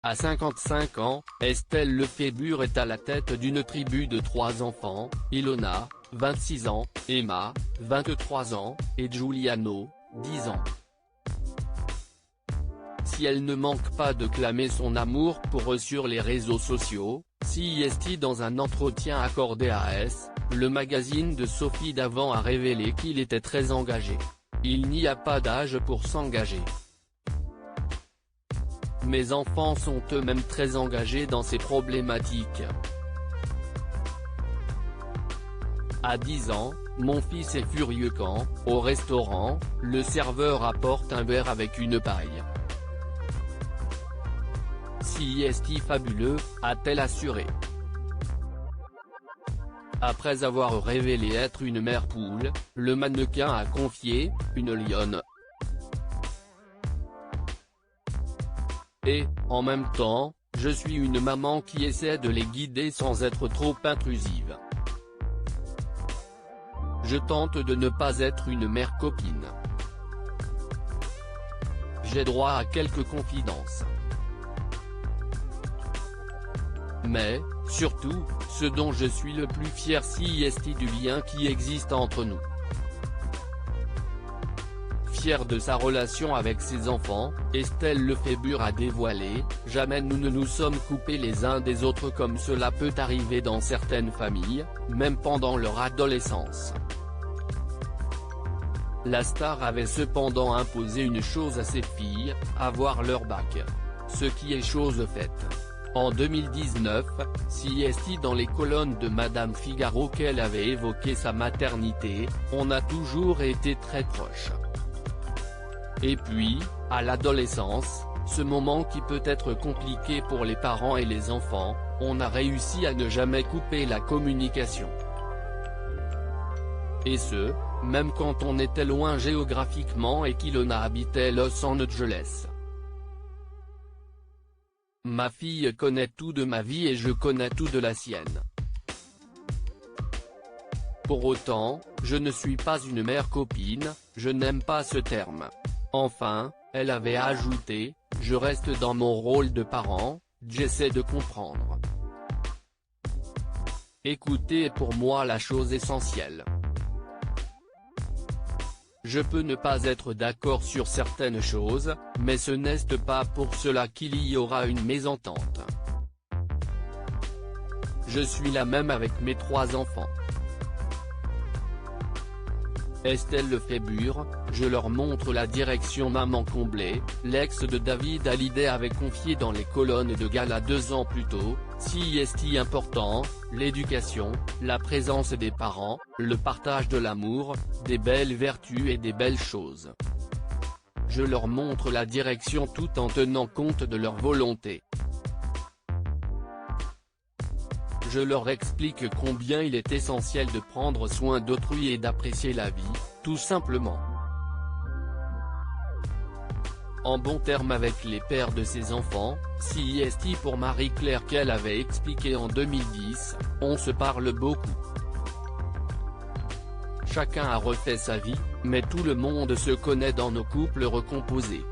À 55 ans, Estelle Lefébure est à la tête d'une tribu de 3 enfants, Ilona, 26 ans, Emma, 23 ans, et Giuliano, 10 ans. Si elle ne manque pas de clamer son amour pour eux sur les réseaux sociaux, CIST dans un entretien accordé à S, le magazine de Sophie Davant a révélé qu'il était très engagé. Il n'y a pas d'âge pour s'engager. Mes enfants sont eux-mêmes très engagés dans ces problématiques. À 10 ans, mon fils est furieux quand, au restaurant, le serveur apporte un verre avec une paille. CIST fabuleux, a-t-elle assuré. Après avoir révélé être une mère poule, le mannequin a confié « une lionne ». Et, en même temps, je suis une maman qui essaie de les guider sans être trop intrusive. Je tente de ne pas être une mère copine. J'ai droit à quelques confidences. Mais, surtout, ce dont je suis le plus fier c'est du lien qui existe entre nous. Fière de sa relation avec ses enfants, Estelle Lefébure a dévoilé « Jamais nous ne nous sommes coupés les uns des autres comme cela peut arriver dans certaines familles, même pendant leur adolescence ». La star avait cependant imposé une chose à ses filles, avoir leur bac. Ce qui est chose faite. En 2019, CIST dans les colonnes de Madame Figaro qu'elle avait évoqué sa maternité, on a toujours été très proches. Et puis, à l'adolescence, ce moment qui peut être compliqué pour les parents et les enfants, on a réussi à ne jamais couper la communication. Et ce, même quand on était loin géographiquement et qu'Ilona habitait Los Angeles. Ma fille connaît tout de ma vie et je connais tout de la sienne. Pour autant, je ne suis pas une mère copine, je n'aime pas ce terme. Enfin, elle avait ajouté, je reste dans mon rôle de parent, j'essaie de comprendre. Écouter est pour moi la chose essentielle. Je peux ne pas être d'accord sur certaines choses, mais ce n'est pas pour cela qu'il y aura une mésentente. Je suis la même avec mes 3 enfants. Estelle Lefébure, je leur montre la direction maman comblée, l'ex de David Hallyday avait confié dans les colonnes de Gala 2 ans plus tôt, CIST important, l'éducation, la présence des parents, le partage de l'amour, des belles vertus et des belles choses. Je leur montre la direction tout en tenant compte de leur volonté. Je leur explique combien il est essentiel de prendre soin d'autrui et d'apprécier la vie, tout simplement. En bon terme avec les pères de ses enfants, CIST pour Marie-Claire qu'elle avait expliqué en 2010, on se parle beaucoup. Chacun a refait sa vie, mais tout le monde se connaît dans nos couples recomposés.